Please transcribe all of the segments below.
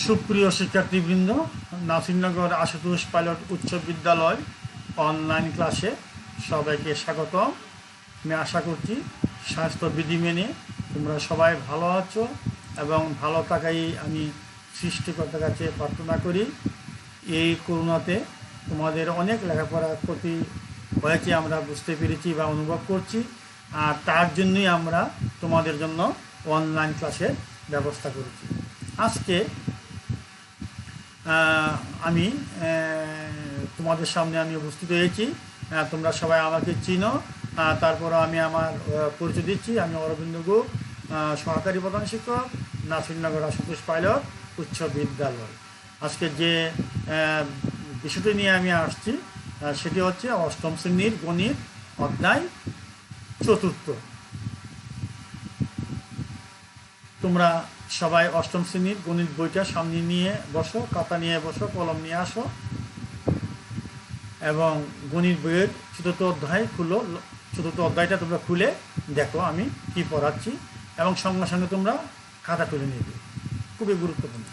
সুপ্রিয় শিক্ষার্থীবৃন্দ, নাসিরনগর আশুতোষ পাইলট উচ্চ বিদ্যালয় অনলাইন ক্লাসে সবাইকে স্বাগতম। আমি আশা করছি স্বাস্থ্যবিধি মেনে তোমরা সবাই ভালো আছো এবং ভালো থাকাই আমি সৃষ্টিকর্তার কাছে প্রার্থনা করি। এই করোনাতে তোমাদের অনেক লেখাপড়ার ক্ষতি হয়েছে আমরা বুঝতে পেরেছি বা অনুভব করছি, আর তার জন্যই আমরা তোমাদের জন্য অনলাইন ক্লাসের ব্যবস্থা করেছি। আজকে আমি তোমাদের সামনে আমি উপস্থিত হয়েছি। তোমরা সবাই আমাকে চিনো, তারপর আমি আমার পরিচয় দিচ্ছি। আমি অরবিন্দ গুপ, সহকারী প্রধান শিক্ষক, নাসিরনগর আশুতোষ পাইলট উচ্চ বিদ্যালয়। আজকে যে বিষয়টি নিয়ে আমি আসছি সেটি হচ্ছে অষ্টম শ্রেণীর গণিত অধ্যায় চতুর্থ। তোমরা সবাই অষ্টম শ্রেণীর গণিত বইটা সামনে নিয়ে বসো, খাতা নিয়ে বসো, কলম নিয়ে আসো এবং গণিত বইয়ের চতুর্থ অধ্যায় খুলো। চতুর্থ অধ্যায়টা তোমরা খুলে দেখো আমি কি পড়াচ্ছি এবং সঙ্গে সঙ্গে তোমরা খাতা তুলে নেবে, খুবই গুরুত্বপূর্ণ।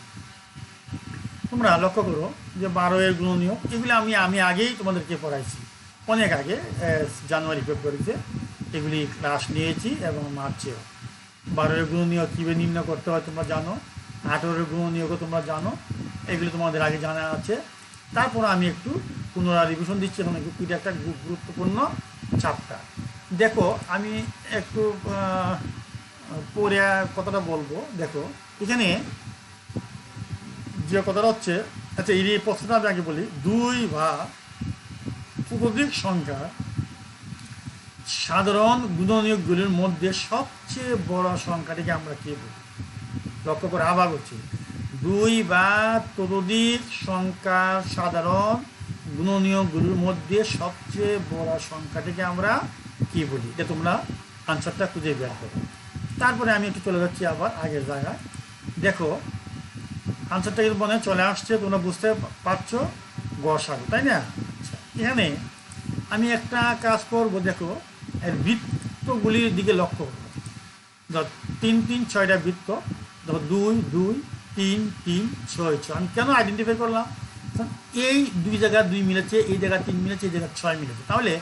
তোমরা লক্ষ্য করো যে 12 এর গুণনীয় এগুলি আমি আগেই তোমাদেরকে পড়াইছি, অনেক আগে, জানুয়ারি ফেব্রুয়ারিতে এগুলি ক্লাস নিয়েছি এবং মার্চেও। 12 এর গুণনীয় কীভাবে নির্ণয় করতে হয় তোমরা জানো, 18 এর গুণনীয়কে তোমরা জানো, এগুলি তোমাদের আগে জানা আছে। তারপর আমি একটু পুনরায় রিভিশন দিচ্ছি, এখন এটা একটা গুরুত্বপূর্ণ চ্যাপ্টার। দেখো আমি একটু পরে কথাটা বলবো। দেখো এখানে যে কথাটা হচ্ছে, আচ্ছা এই প্রশ্নটা আমি আগে বলি, 2 বা ততোধিক সংখ্যা সাধারণ গুণনীয়কগুলির মধ্যে সবচেয়ে বড় সংখ্যাটিকে আমরা কি বলি? লক্ষ্য করে আবার বলছি, 2 বা ততোধিক সংখ্যা সাধারণ গুণনীয়কগুলির মধ্যে সবচেয়ে বড় সংখ্যাটিকে আমরা কি বলি? এটা তোমরা আনসারটা খুঁজে বের করো। তারপরে আমি একটু চলে যাচ্ছি আবার আগের জায়গায়। দেখো আনসারটা কিন্তু মনে চলে আসছে, তোমরা বুঝতে পারছো, গসাগু, তাই না? এখানে আমি একটা কাজ করবো। দেখো এর বৃত্তগুলির দিকে লক্ষ্য করবো। ধর 3 3 6টা বৃত্ত, দেখো 2 2 3 3 6 6। আমি কেন আইডেন্টিফাই করলাম? এই 2 জায়গায় 2 মিলেছে, এই জায়গায় 3 মিলেছে, এই জায়গায় 6 মিলেছে। তাহলে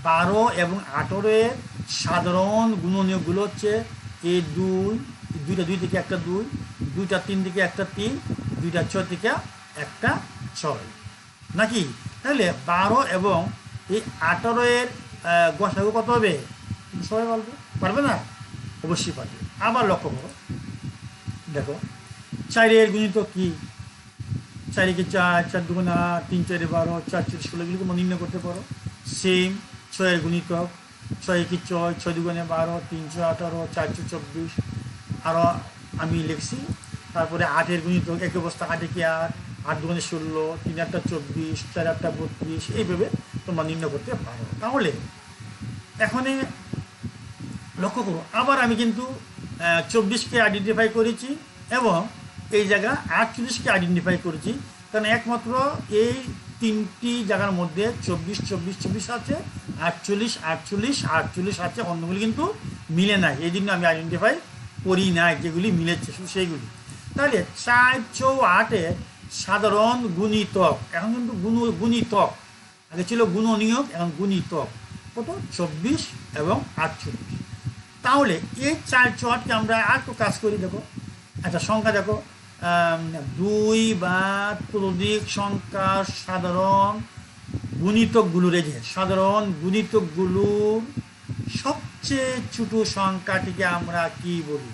12 এবং 18 এর সাধারণ গুণনীয়কগুলো হচ্ছে এই 2টা 2 থেকে একটা 2, 2টা 3 থেকে একটা 3, 2টা 6 থেকে একটা 6, নাকি? তাহলে 12 এবং এই 18 এর গসাগু কত হবে? সবাই বলবে, পারবে না? অবশ্যই পারবে। আবার লক্ষ্য করো, দেখো 4 এর গুণিতক কি? 4 কে 4, 4 দুগুণে 8, 3 4 12, 4 4 16, এগুলো তোমরা নির্ণয় করতে পারো। সেম 6 এর গুণিতক, 6 কি 6, 6 দুগুণে 12, 3 6 18, 4 4 24, আরও আমি লিখছি। তারপরে 8 এর গুণিতক, এক অবস্থা 8 কি 8, 8 দুগুণে 16, 3 8 24, 4 8 32, এইভাবে তোমরা নির্ণয় করতে পারো। তাহলে এখানে লক্ষ্য করো, আবার আমি কিন্তু 24কে আইডেন্টিফাই করেছি এবং এই জায়গা 48কে আইডেন্টিফাই করেছি, কারণ একমাত্র এই 3টি জায়গার মধ্যে 24 24 24 আছে, 48 48 48 আছে, অন্যগুলি কিন্তু মিলে নাই। এই জন্য আমি আইডেন্টিফাই করি নাই, যেগুলি মিলেছে শুধু সেইগুলি। তাহলে 4 4 8-এর সাধারণ গুণিতক, এখন কিন্তু গুণিতক, আগে ছিল গুণনীয়ক, এখন গুণিতক কত? 24 এবং 48। তাহলে এই 4 4 8-কে আমরা আর একটু কাজ করি। দেখো একটা সংখ্যা, দেখো 2 বা ততোধিক সংখ্যা সাধারণ গুণিতকগুলোর, এই যে সাধারণ গুণিতকগুলোর সবচেয়ে ছোট সংখ্যাটিকে আমরা কি বলি?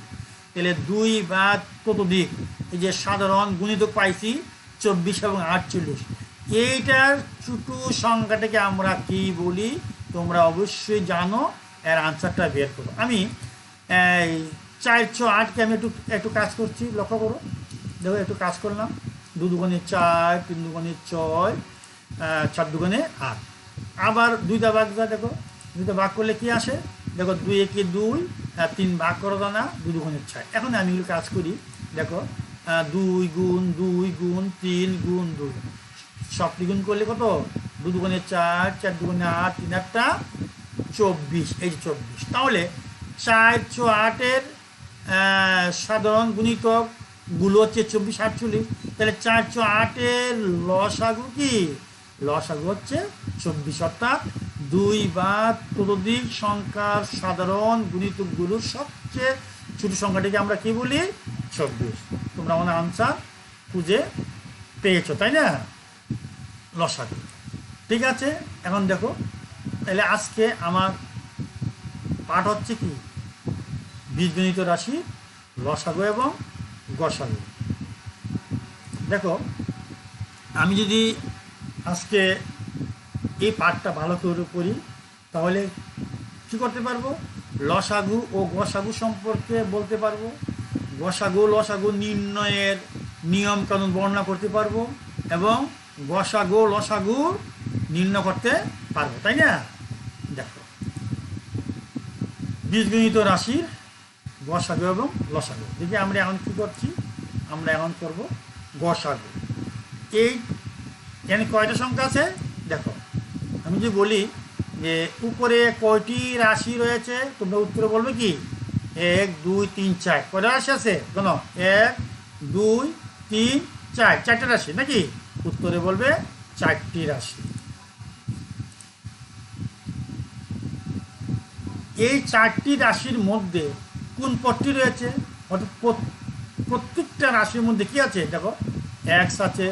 তাহলে 2 বা ততোধিক, এই যে সাধারণ গুণিতক পাইছি 24 এবং 48, এইটার ছোট সংখ্যাটাকে আমরা কি বলি? তোমরা অবশ্যই জানো, এর আনসারটা বের করো। আমি 4 6 8-কে আমি একটু কাজ করছি, লক্ষ্য করো। দেখো একটু কাজ করলাম, 2 দুগুণে 4, 3 দুগুণে 6, 4 দুগুণে 8। আবার 2টা ভাগ যা, দেখো 2টা ভাগ করলে কি আসে? দেখো 2 একে 2, 3 ভাগ করো না, 2 দুগুণে 6। এখন আমি এগুলো কাজ করি। দেখো 2 গুণ 2 গুণ 3 গুণ 2, সব গুণ করলে কত? 2 দুগুণে 4, 4 দুগুণে 8, 3 8টা 24, এই যে 24। তাহলে 4 6 8-এর সাধারণ গুণিতক গুলো হচ্ছে 24 48, তাহলে 408-এর লসাগু কি? লসাগু হচ্ছে 24, অর্থাৎ 2 বা ততোধিক সংখ্যার সাধারণ গুণিতকগুলোর সবচেয়ে ছোট সংখ্যাটিকে আমরা কি বলি? 24। তোমরা আমাদের আনসার খুঁজে পেয়েছো, তাই না? লসাগু। ঠিক আছে, এখন দেখো, তাহলে আজকে আমার পাঠ হচ্ছে কি? বীজগণিত রাশি লসাগু এবং গসাগু। দেখো, আমি যদি আজকে এই পাঠটা ভালো করে করি তাহলে কী করতে পারবো? লসাগু ও গসাগু সম্পর্কে বলতে পারবো, গসাগু লসাগু নির্ণয়ের নিয়ম কানুন বর্ণনা করতে পারবো, এবং গসাগু লসাগু নির্ণয় করতে পারবো, তাই না? দেখো, বীজগণিত রাশির গসাগু এবং লসাগু। দেখি আমরা এখন কী করছি? আমরা এখন করব গসাগু। এই এখানে কয়টা সংখ্যা আছে? দেখো, আমি যদি বলি যে উপরে কয়টি রাশি রয়েছে, তোমরা উত্তরে বলবে কি? 1 2 3 4। কয়টা রাশি আছে? শোনো, 1 2 3 4, 4টে রাশি নাকি? উত্তরে বলবে 4টি রাশি। এই 4টি রাশির মধ্যে কোন পদটি রয়েছে? অর্থাৎ প্রত্যেকটা রাশির মধ্যে কি আছে? দেখো, এক্স আছে,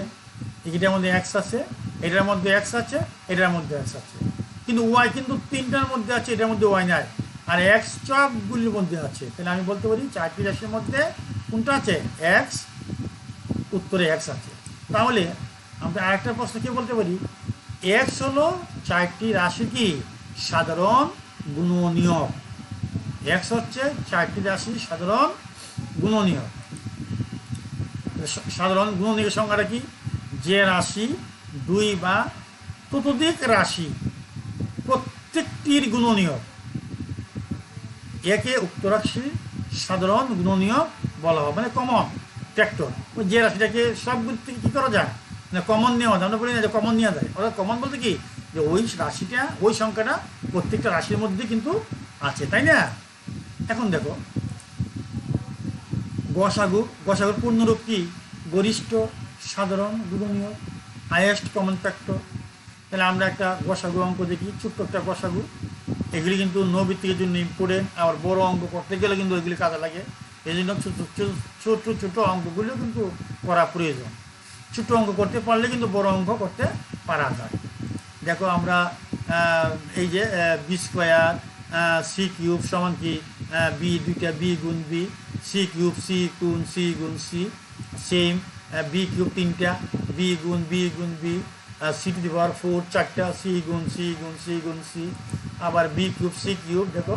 এটার মধ্যে এক্স আছে, এটার মধ্যে এক্স আছে, এটার মধ্যে এক্স আছে, কিন্তু ওয়াই কিন্তু 3টার মধ্যে আছে, এটার মধ্যে ওয়াই নাই, আর এক্স সবগুলির মধ্যে আছে। তাহলে আমি বলতে পারি 4টি রাশির মধ্যে কোনটা আছে? এক্স। উত্তরে এক্স আছে। তাহলে আমরা আরেকটা প্রশ্ন কি বলতে পারি? এক্স হলো 4টি রাশি কি? সাধারণ গুণনীয়ক। এক্স হচ্ছে 4টি রাশির সাধারণ গুণনীয়ক। সাধারণ গুণনীয়কের সংখ্যাটা কি? যে রাশি 2 বা ততোধিক রাশি প্রত্যেকটির গুণনীয়ক, একে উক্ত রাশির সাধারণ গুণনীয়ক বলা হয়, মানে কমন ফ্যাক্টর। যে রাশিটাকে সবগুলি থেকে কী করা যায়? মানে কমন নেওয়া যায়। আমরা বলি না যে কমন নেওয়া যায়, অর্থাৎ কমন বলতে কি? যে ওই রাশিটা, ওই সংখ্যাটা প্রত্যেকটা রাশির মধ্যে কিন্তু আছে, তাই না? এখন দেখো, গসাগু। গসাগুর পূর্ণরূপ কি? গরিষ্ঠ সাধারণ গুণনীয়ক, হাইয়েস্ট কমন ফ্যাক্টর। তাহলে আমরা একটা গসাগু অঙ্ক দেখি, ছোট্ট একটা গসাগু। এগুলি কিন্তু নৈবিত্তিকের জন্য ইম্পর্টেন্ট, আবার বড় অঙ্ক করতে গেলে কিন্তু এগুলি কাজে লাগে। এই জন্য ছোট ছোট অঙ্কগুলো কিন্তু করা প্রয়োজন। ছোটো অঙ্ক করতে পারলে কিন্তু বড় অঙ্ক করতে পারা যায়। দেখো, আমরা এই যে বি স্কোয়ার সি কিউব সমান কি? বি, দুইটা বি গুণ বি, সি কিউব সি গুণ সি গুণ সি, সেম বি কিউব 3টা, বি গুণ বি গুণ B, C two the power 4 4টা, সি গুণ সি গুণ সি গুণ সি, আবার বি কিউব সি কিউব। দেখো,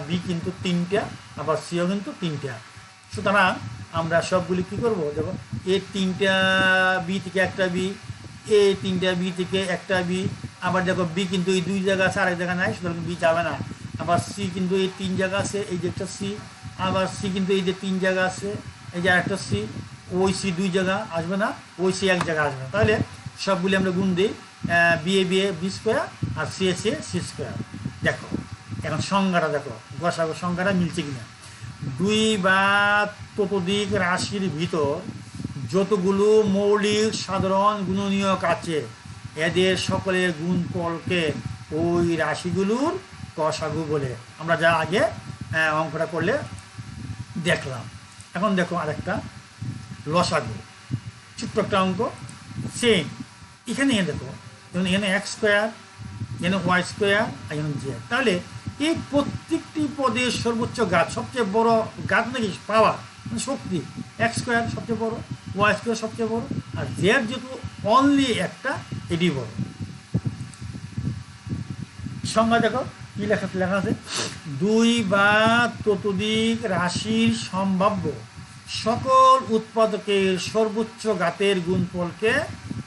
বি কিন্তু 3টা, আবার সিও কিন্তু 3টা। সুতরাং আমরা সবগুলি কী করবো? দেখো, এ 3টা বি থেকে একটা বি, এ 3টা বি থেকে একটা বি, আবার দেখো বি কিন্তু এই 2 জায়গা আছে, আরেক জায়গা নাই, সুতরাং বি যাবে না। আবার সি কিন্তু এই 3 জায়গা আছে, এই যে একটা সি, আবার সি কিন্তু এই যে 3 জায়গা আছে, এই যে আরেকটা সি, ওই সি 2 জায়গা আসবে না, ওই সি 1 জায়গা আসবে না। তাহলে সবগুলি আমরা গুণ দিই, বি এ বি স্কোয়ার, আর সি এ সি স্কোয়ার। দেখো, এখন সংজ্ঞাটা দেখো, গসাগু সংজ্ঞাটা মিলছে কিনা। 2 বা ততোধিক রাশির ভিতর যতগুলো মৌলিক সাধারণ গুণনীয়ক আছে, এদের সকলের গুণফলকে ওই রাশিগুলোর গসাগু বলে। আমরা যা আগে অঙ্কটা করলে দেখলাম। এখন দেখো আরেকটা লসাগু, ছোট্ট একটা অঙ্ক, সেম। এখানে দেখো, এখানে এক্স স্কোয়ার, এখানে ওয়াই স্কোয়ার, আর এখানে জেড। তাহলে এই প্রত্যেকটি পদের সর্বোচ্চ ঘাত, সবচেয়ে বড় ঘাত নাকি পাওয়ার, মানে শক্তি, এক্স স্কোয়ার সবচেয়ে বড়, ওয়াই স্কোয়ার সবচেয়ে বড়, আর জেড যেহেতু অনলি একটা, এটি বড়। সংজ্ঞা দেখো কি লেখা আছে? 2 বা ততোধিক রাশির সম্ভাব্য সকল উৎপাদকের সর্বোচ্চ ঘাতের গুণফলকে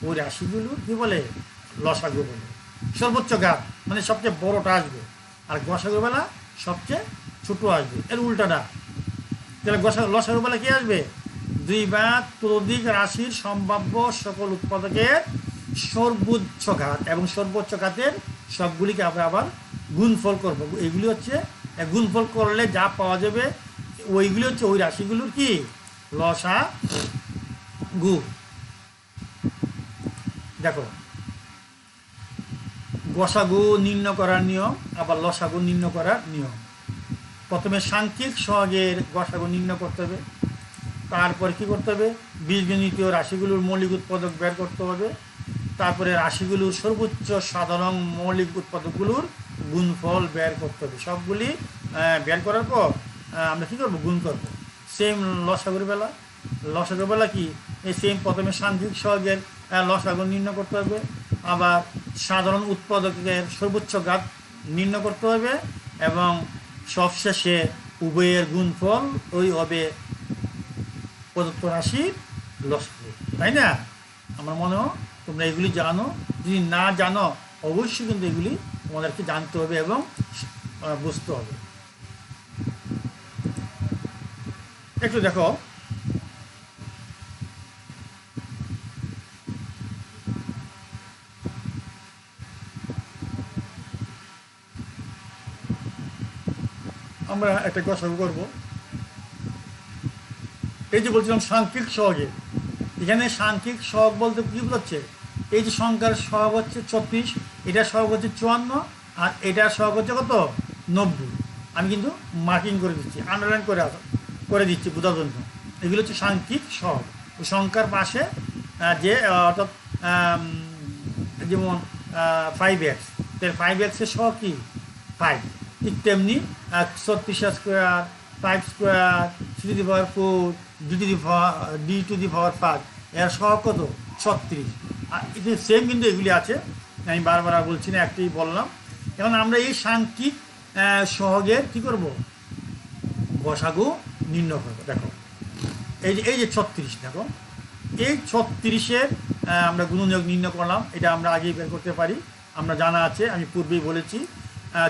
ওই রাশিগুলোর কি বলে? লসাগু বলে। সর্বোচ্চ ঘাত মানে সবচেয়ে বড়টা আসবে, আর গসাগু বেলা সবচেয়ে ছোট আসবে, এর উল্টাটা। তাহলে লসাগু বেলা কি আসবে? 2 বা ততোধিক রাশির সম্ভাব্য সকল উৎপাদকের সর্বোচ্চ ঘাত, এবং সর্বোচ্চ ঘাতের সবগুলিকে আমরা আবার গুণফল করবো। এগুলি হচ্ছে গুণফল করলে যা পাওয়া যাবে, ওইগুলি হচ্ছে ওই রাশিগুলোর কি লসাগু। দেখো গসাগু নির্ণয় করার নিয়ম, আবার লসাগু নির্ণয় করার নিয়ম। প্রথমে সাংখ্যিক সহগের গসাগু নির্ণয় করতে হবে, তারপরে কি করতে হবে, বীজগণিত রাশিগুলোর মৌলিক উৎপাদক বের করতে হবে, তারপরে রাশিগুলোর সর্বোচ্চ সাধারণ মৌলিক উৎপাদকগুলোর গুণফল বের করতে হবে। সবগুলি বের করার পর আমরা কী করবো, গুণ করবো। সেম লসাগুর বেলা কি এই সেম প্রথমে সাংখ্যিক সহগের লসাগু নির্ণয় করতে হবে, আবার সাধারণ উৎপাদকের সর্বোচ্চ ঘাত নির্ণয় করতে হবে, এবং সবশেষে উভয়ের গুণফল ওই হবে প্রদত্ত রাশির লসাগু। তাই না? আমার মনে হয় তোমরা এগুলি জানো। যদি না জানো অবশ্যই কিন্তু এগুলি তোমাদেরকে জানতে হবে এবং বুঝতে হবে। একটু দেখো, আমরা একটা গসাগু করব। এই যে বলছিলাম সাংখ্যিক সহগে, এখানে সাংখ্যিক সহগ বলতে কী বোঝাচ্ছে, এই যে সংখ্যার সহগ হচ্ছে 36, এটার সহগ হচ্ছে 54, আর এটার সহগ হচ্ছে কত, 90। আমি কিন্তু মার্কিং করে দিচ্ছি, আন্ডারলাইন করে দিচ্ছি বোঝার জন্য। এগুলো হচ্ছে সাংখ্যিক সহগ। ওই সংখ্যার পাশে যে অর্থাৎ যেমন 5x, 5x-এর সহগ কি 5, ঠিক তেমনি 36 স্কোয়ার, 5 স্কোয়ার, 3^4, d⁵ এর সহগ কত, 36। আর এটা সেম কিন্তু এগুলি আছে, আমি বারবার আর বলছি না, একটাই বললাম। এখন আমরা এই সাংখ্যিক সহগের কী করব, গসাগু নির্ণয় করবো। দেখো এই যে 36, দেখো এই 36-এর আমরা গুণনীয়ক নির্ণয় করলাম। এটা আমরা আগেই বের করতে পারি, আমরা জানা আছে, আমি পূর্বেই বলেছি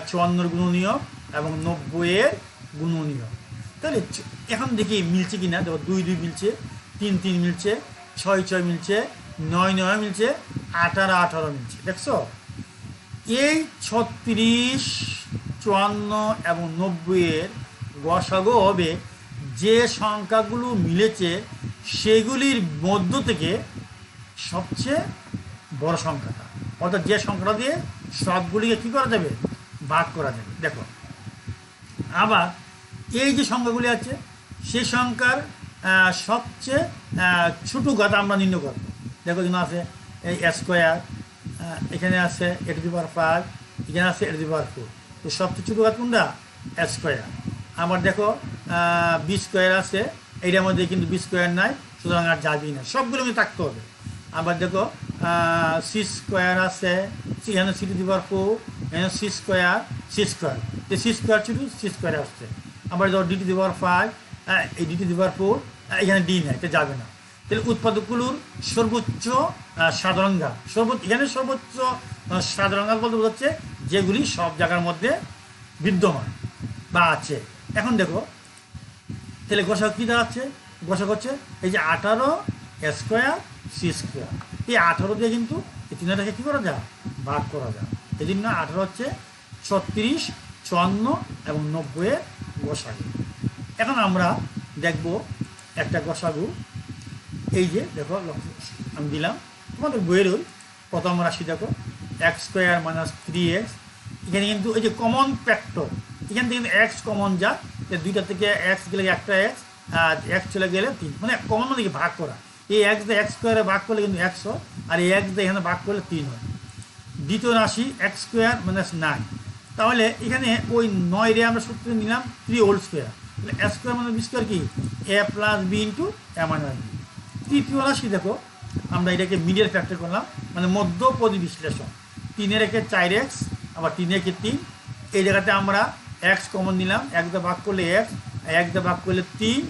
54-এর গুণনীয়ক এবং 90-এর গুণনীয়ক। তাহলে এখন দেখি মিলছে কি না। দেখো 2 2 মিলছে, 3 3 মিলছে, 6 6 মিলছে, 9 9 মিলছে, 18 18 মিলছে। দেখছো, এই 36, 54 এবং 90-এর গসাগু হবে যে সংখ্যাগুলো মিলেছে সেগুলির মধ্য থেকে সবচেয়ে বড় সংখ্যাটা, অর্থাৎ যে সংখ্যাটা দিয়ে সবগুলিকে কী করা যাবে, ভাগ করা যাবে। দেখো আবার এই যে সংখ্যাগুলি আছে সেই সংখ্যার সবচেয়ে ছোটো ঘাত আমরা নির্ণয় করব। দেখো যেন আছে এই স্কোয়ার, এখানে আছে a⁵, এখানে আছে a⁴। তো সবচেয়ে ছোটো ঘাত কোনটা, স্কোয়ার। আবার দেখো b² আছে, এইটার মধ্যে কিন্তু b² নাই, সুতরাং আর যাবেই না, সবগুলো কিন্তু থাকতে হবে। আবার দেখো c² আছে, এখানে c⁴, এখানে c² এই c² ছোটো, c² আসছে। আবার ধরো d⁵, এই d⁴, এখানে d নাই, এটা যাবে না। তাহলে উৎপাদকগুলোর সর্বোচ্চ সাধারণ ঘাত, এখানে সর্বোচ্চ সাধারণ ঘাত বলতে বোঝাচ্ছে যেগুলি সব জায়গার মধ্যে বিদ্যমান বা আছে। এখন দেখো তাহলে গসাগু কী দাঁড়াচ্ছে, গসাগু হচ্ছে এই যে 18 স্কোয়ার c²। এই 18 দিয়ে কিন্তু এই তিনটাকে কী করা যায়, ভাগ করা যায়। এই জন্য 18 হচ্ছে 36, 54 এবং 90-এর গসাগু। এখন আমরা দেখব একটা গসাগু। এই যে দেখো আমি দিলাম তোমাদের বইয়ের ওই প্রথম রাশি, দেখো x² - 3x। এখানে কিন্তু এই যে কমন ফ্যাক্টর, এখান থেকে কিন্তু x কমন যা, দুইটা থেকে x গেলে একটা x, আর x চলে গেলে 3, মানে কমন মানে কি ভাগ করা। এই x দিয়ে x² ভাগ করলে কিন্তু 100, আর এই x দিয়ে এখানে ভাগ করলে 3 হয়। দ্বিতীয় রাশি x² - 9। তাহলে এখানে ওই 9 রে আমরা সূত্র নিলাম 3² তাহলে a² - b² কি a + b × a - b। তৃতীয় রাশি দেখো আমরা এটাকে মিডিয়াল ফ্যাক্টর করলাম, মানে মধ্যপদী বিশ্লেষণ। 3-এর একে 4x, আবার 3-এর একে 3। এই জায়গাতে আমরা x কমন নিলাম, 1 দিয়ে ভাগ করলে x, 1 দিয়ে ভাগ করলে 3,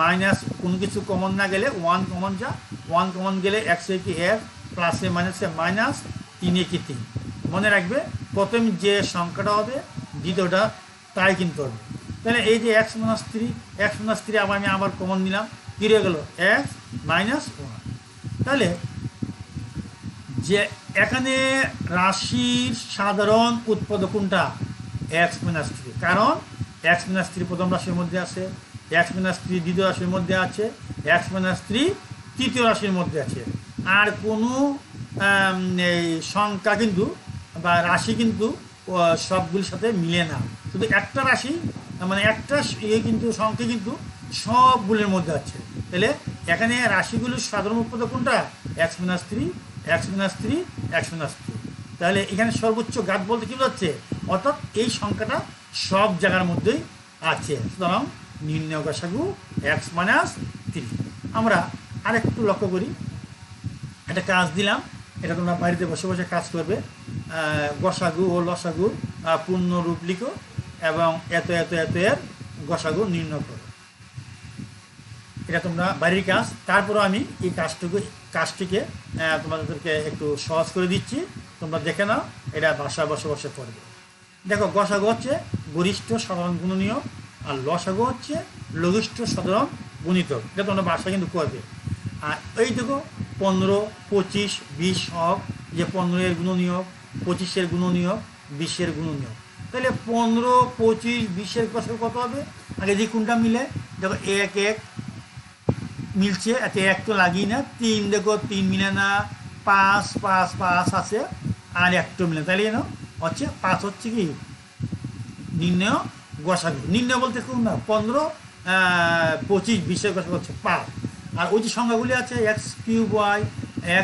মাইনাস কোনো কিছু কমন না গেলে 1 কমন যা, 1 কমন গেলে x একে x, প্লাসে মাইনাসে মাইনাস, 3 একে 3। মনে রাখবে প্রথম যে সংখ্যাটা হবে দ্বিতীয়টা তাই কিন্তু হবে। তাহলে এই যে x - 3 আবার আমি কমন নিলাম, কী রয়ে গেল x - 1। তাহলে যে এখানে রাশির সাধারণ উৎপাদক কোনটা, x - 3, কারণ x - 3 প্রথম রাশির মধ্যে আছে, x-3 দ্বিতীয় রাশির মধ্যে আছে, x-3 তৃতীয় রাশির মধ্যে আছে। আর কোনো এই সংখ্যা কিন্তু বা রাশি কিন্তু সবগুলির সাথে মিলে না, শুধু একটা রাশি মানে একটা কিন্তু সংখ্যা কিন্তু সবগুলির মধ্যে আছে। তাহলে এখানে রাশিগুলির সাধারণ উৎপাদক কোনটা? x-3, x-3, x-3। তাহলে এখানে সর্বোচ্চ ঘাত বলতে কী বোঝাচ্ছে? অর্থাৎ এই সংখ্যাটা সব জায়গার মধ্যেই আছে। সুতরাং নির্ণয় গসাগু x-3। আমরা আরেকটু লক্ষ্য করি, একটা কাজ দিলাম, এটা তোমরা বাড়িতে বসে বসে কাজ করবে। গসাগু ও লসাগু পূর্ণ রূপ লিখো এবং এত এত এত এর গসাগু নির্ণয় করো। এটা তোমরা বাড়ির কাজ। তারপরে আমি এই কাজটিকে তোমাদেরকে একটু সহজ করে দিচ্ছি, তোমরা দেখে নাও, এটা বাসা বসে বসে পড়বে। দেখো, গসাগু হচ্ছে গরিষ্ঠ সাধারণ গুণনীয়, আর লসাগু হচ্ছে লঘিষ্ঠ সাধারণ গুণিতক। এটা তোমরা বাসা কিন্তু করবে। আর এই দেখো 15, 25, 20 সব যে 15-এর গুণনীয়ক, 25-এর গুণনীয়ক, 20-এর গুণনীয়ক। তাহলে 15, 25, 20-এর গসাগু কত হবে? আগে যে কোনটা মিলে দেখো, 1 1 মিলছে, আচ্ছা 1 তো লাগি না। 3 দেখো 3 মিলে না। 5 5 5 আছে, আর 1 তো মিলে, তাহলে না হচ্ছে 5 হচ্ছে কি নির্ণয় গসাগু। নির্ণয় বলতে কোন না 15, 25, 20-এর গসাগু হচ্ছে 5। আর ওই যে সংখ্যাগুলি আছে x³ y,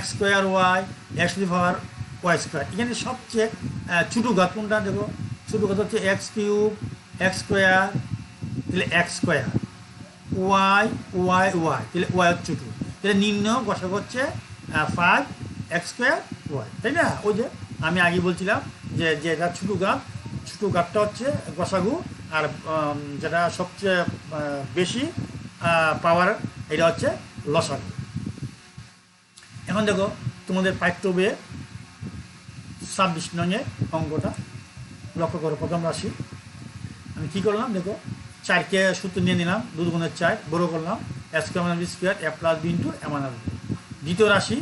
x² y, x⁴y²। এখানে সবচেয়ে ছোটো ঘাত কোনটা? দেখো ছোটো ঘাত হচ্ছে x³ x², তাহলে x², y y y, তাহলে y হচ্ছে 2। তাহলে নির্ণয় গসাগু হচ্ছে 5 x² y, তাই না? ওই যে আমি আগে বলছিলাম যে যেটা ছোটো ঘাতটা হচ্ছে গসাগু, আর যেটা সবচেয়ে বেশি পাওয়ার এটা হচ্ছে লসাগু। এখন দেখো তোমাদের পাঠ্য বইয়ে 26 নংয়ের অঙ্কটা লক্ষ্য করো। প্রথম রাশি আমি কী করলাম? দেখো 4কে সূত্র নিয়ে নিলাম, 2 গুণের 4 বড় করলাম, x² a plus b into a minus b। দ্বিতীয় রাশি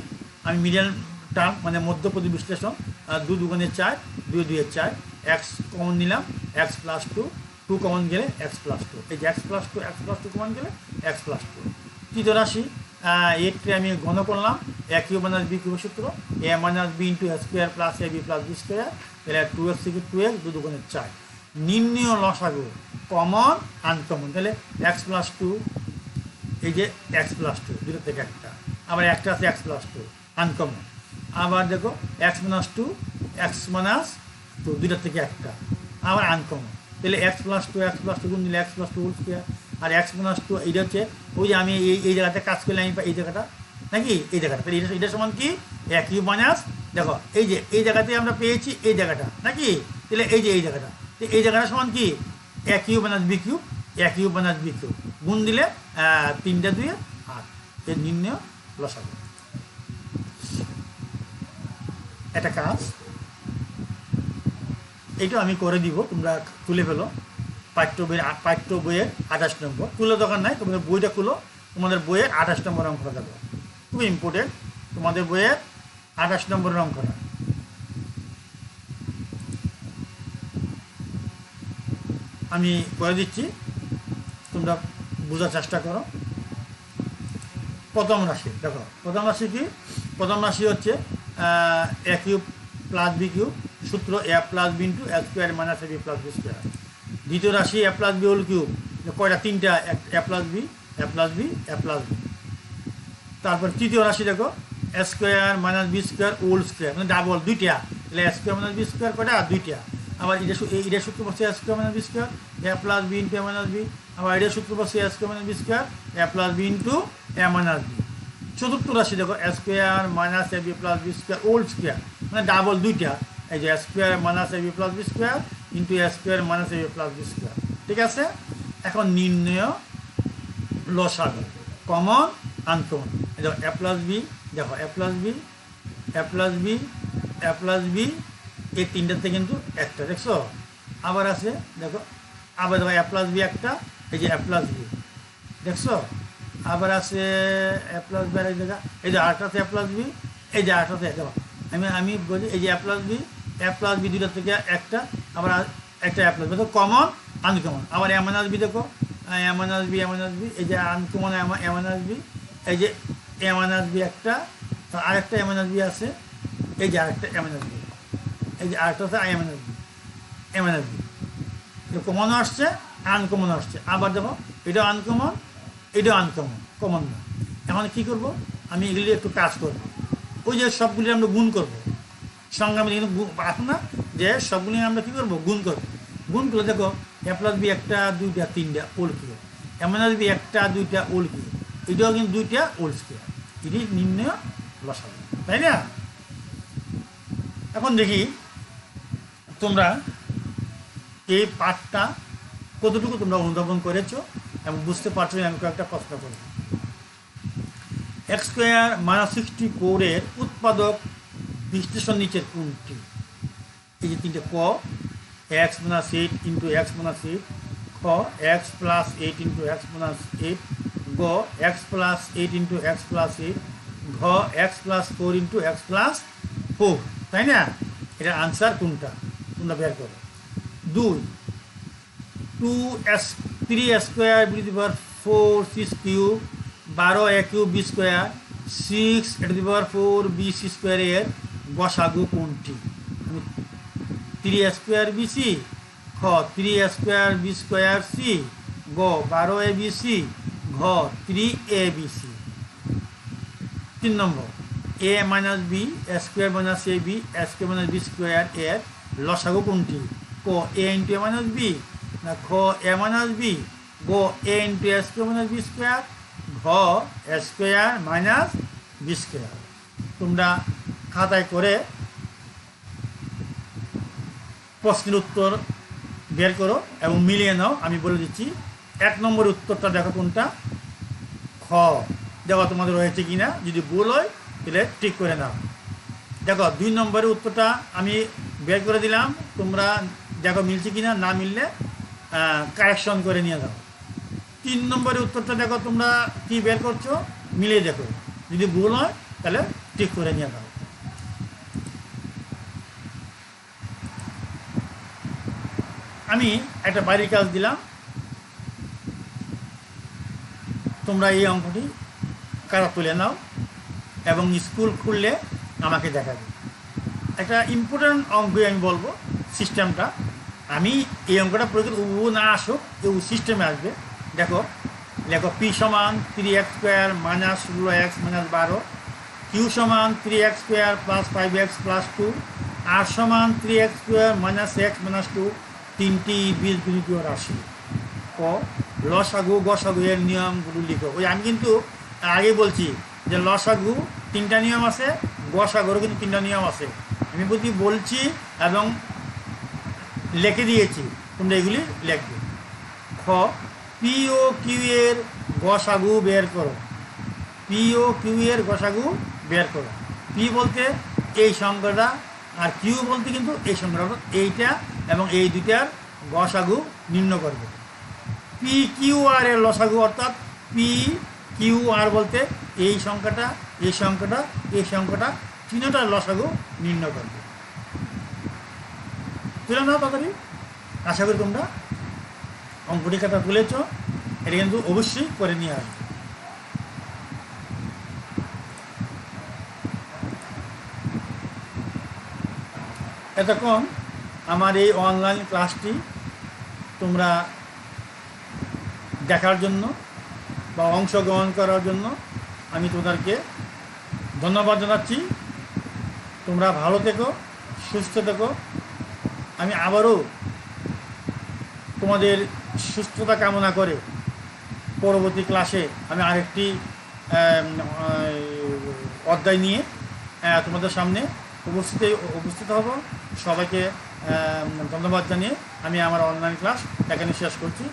আমি মিডিয়াল টার্ম মানে মধ্যপদী বিশ্লেষণ, 2 গুণের 4, 2 2-এর 4, x কমন নিলাম, x+2, 2 কমন গেলে x+2, এই যে x+2 কমন গেলে x+2। তৃতীয় রাশি এরকে আমি ঘন করলাম, a³ - b³ সূত্র, a - b into a² plus ab plus b square, তাহলে 2x থেকে 2x, 2 গুণের 4। নির্ণয় লসাগু কমন আনকমন, তাহলে x+2, এই যে x+2 দুটো থেকে একটা, আবার একটা আছে x+2 আনকমন। আবার দেখো x-2 x-2 দুটো থেকে একটা, আবার আনকমন। তাহলে x+2 গুণ দিলে x+2 হোল স্কোয়ার, আর x-2 এইটা হচ্ছে ওই যে আমি এই জায়গাতে কাজ করলে আমি এই জায়গাটা নাকি এই জায়গাটা, তাহলে এটা সমান কি a³ মাইনাস, দেখো এই জায়গাতে আমরা পেয়েছি এই জায়গাটা নাকি, তাহলে এই যে এই জায়গাটা সমান কি a³ minus b³ a³ minus b³ গুণ দিলে 3 2 8, এর নির্ণয় লসাগু। একটা কাজ এইটা আমি করে দিব, তোমরা তুলে ফেলো। পাঠ্য বইয়ের 28 নম্বর, তুলে দরকার নাই, তোমাদের বইটা খুলো, তোমাদের বইয়ের 28 নম্বর অঙ্কটা দেখো, খুব ইম্পর্টেন্ট। তোমাদের বইয়ের 28 নম্বরের অঙ্কটা আমি করে দিচ্ছি, তোমরা বোঝার চেষ্টা করো। প্রথম রাশি দেখো, প্রথম রাশি কি? প্রথম রাশি হচ্ছে a³ প্লাস b³ সূত্র a plus b into a² minus ab plus b square. দ্বিতীয় রাশি a plus b whole cube, কয়টা? 3টা, a plus b a plus b a plus b। তারপর তৃতীয় রাশি দেখো a² minus b square whole square, মানে ডাবল 2টা, তাহলে a² মাইনাস b স্কোয়ার কয়টা? 2টা। আবার এটা সূত্র বসে a² minus b square a plus b into a minus b, আবার এটা সূত্র বসে a² minus b square a plus b into a minus b। চতুর্থ রাশি দেখো a² minus ab plus b square whole square, মানে ডাবল 2টা, এই যে a² minus ab plus b square into a² minus ab plus b square. ঠিক আছে, এখন নির্ণয় লসাগু কমন আনকমন। দেখো a প্লাস b, দেখো a plus b a plus b a plus b, এই তিনটাতে কিন্তু একটা, দেখছো? আবার আছে দেখো, আবার দেখো a প্লাস b একটা, এই যে a প্লাস b, দেখছো? আবার আছে a প্লাস b আর এই জায়গা, এই যে আটটাতে a প্লাস b, এই যে আটটাতে দেখো আমি বলি, এই যে a প্লাস b দুটো থেকে একটা, আবার একটা a প্লাস b, দেখো কমন আনকমন। আবার a মাইনাস b দেখো, এমন আসবি এমন আসবি, এই যে আনকমন এমন আসবি, এই যে এমন আসবি একটা, আরেকটা এমন আসবি আছে, এই যে আরেকটা এমন আসবি, এই যে আরেকটা আছে এমন আসবি, এমন আসবি। কমনও আসছে, আনকমন আসছে। আবার দেখো এটাও আনকমন, এটাও আনকমন, কমন না। এখন কী করব, আমি এগুলি একটু কাজ করব। ওই যে সবগুলি আমরা গুণ করব, সংজ্ঞা আমি কিন্তু আসো না যে সবগুলি আমরা কী করবো, গুণ করব। গুণ করলে দেখো এ প্লাস বি একটা দুইটা তিনটা ওল স্কোয়ার, এমন আসবি একটা দুইটা ওল স্কোয়ার, এটাও কিন্তু দুইটা ওল স্কোয়ার, এটি নির্ণয় লসাগু, তাই না? এখন দেখি তোমরা এই পাঠটা কতটুকু তোমরা অনুধাবন করেছো এবং বুঝতে পারছো। আমি কয়েকটা প্রশ্ন করব। এক্স স্কোয়ার -64 এর উৎপাদক বিশ্লেষণ নিচের কোনটি? এই যে তিনটে, ক x minus 8 into x minus 8, খ x plus 8 into x minus 8, গ x plus 8 into x plus 8, ঘ x plus 4 into x plus 4, তাই না? এটার আনসার কোনটা তোমরা বের করো। 2 3 square B to the power 4 6 cube, 12 a cube B square, 6 to the power 4 B C স্কোয়ারের গসাগু কোনটি? 3 স্কোয়ার বি সি, খ 3 স্কোয়ার বি স্কোয়ার সি, গ 12 a বি সি, ঘ 3 a B C. 3 number, A minus B square minus A B square minus B square এর লসাগু কোনটি? ক A into A minus B, না খ এ মাইনাস বি, গ A into A square minus B square, ঘ square minus B square. তোমরা খাতায় করে প্রশ্নের উত্তর বের করো এবং মিলিয়ে নাও। আমি বলে দিচ্ছি 1 নম্বরের উত্তরটা দেখো কোনটা, খ। দেখো তোমাদের হয়েছে কি না, যদি ভুল হয় তাহলে ঠিক করে নাও। দেখো 2 নম্বরের উত্তরটা আমি বের করে দিলাম, তোমরা দেখো মিলছে কি না, না মিললে কারেকশন করে নিয়ে যাও। 3 নম্বরের উত্তরটা দেখো তোমরা কি বের করছো, মিলিয়ে দেখো, যদি ভুল হয় তাহলে ঠিক করে নিয়ে যাও। আমি একটা বাড়ির কাজ দিলাম, তোমরা এই অঙ্কটি কারা তুলে নাও এবং স্কুল খুললে আমাকে দেখাবে। একটা ইম্পর্ট্যান্ট অঙ্কই আমি বলবো, সিস্টেমটা। আমি এই অঙ্কটা প্রয়োগ ও না আসুক, এ সিস্টেমে আসবে। দেখো লেখো পি সমান 3x square minus 16x minus 12, Q সমান 3x square plus 5x plus 2, আর সমান 3x square minus x minus 2, তিনটি বীজগণিতীয় রাশি। ক লসাগু গসাগু এর নিয়মগুলো লিখো। ওই আমি কিন্তু আগে বলছি যে লসাগু 3টা নিয়ম আছে, গসাগুরও কিন্তু 3টা নিয়ম আছে। আমি বলছি এবং লিখে দিয়েছি, তোমরা এগুলি লিখবে। খ পি ও কিউ এর গসাগু বের করো। পি ও কিউ এর গসাগু বের করো। পি বলতে এই সংখ্যাটা, আর কিউ বলতে কিন্তু এই সংখ্যাটা, এইটা এবং এই দুইটার গসাগু নির্ণয় করবে। পি কিউ আর এর লসাগু, অর্থাৎ পি কিউ আর বলতে এই সংখ্যাটা, এই সংখ্যাটা, এই সংখ্যাটা, তিনটার লসাগু নির্ণয় করবে। তুলে নাও তাড়াতাড়ি। আশা করি তোমরা অঙ্কটি খাতা তুলেছ, এটা কিন্তু অবশ্যই করে নিয়ে আসবে। এতক্ষণ আমার এই অনলাইন ক্লাসটি তোমরা দেখার জন্য বা অংশগ্রহণ করার জন্য আমি তোমাদেরকে ধন্যবাদ জানাচ্ছি। তোমরা ভালো থেকো, সুস্থ থেকো। আমি আবারও তোমাদের সুস্থতা কামনা করে পরবর্তী ক্লাসে আমি আরেকটি অধ্যায় নিয়ে তোমাদের সামনে উপস্থিত হব। সবাইকে ধন্যবাদ জানিয়ে আমি আমার অনলাইন ক্লাস এখানে শেষ করছি।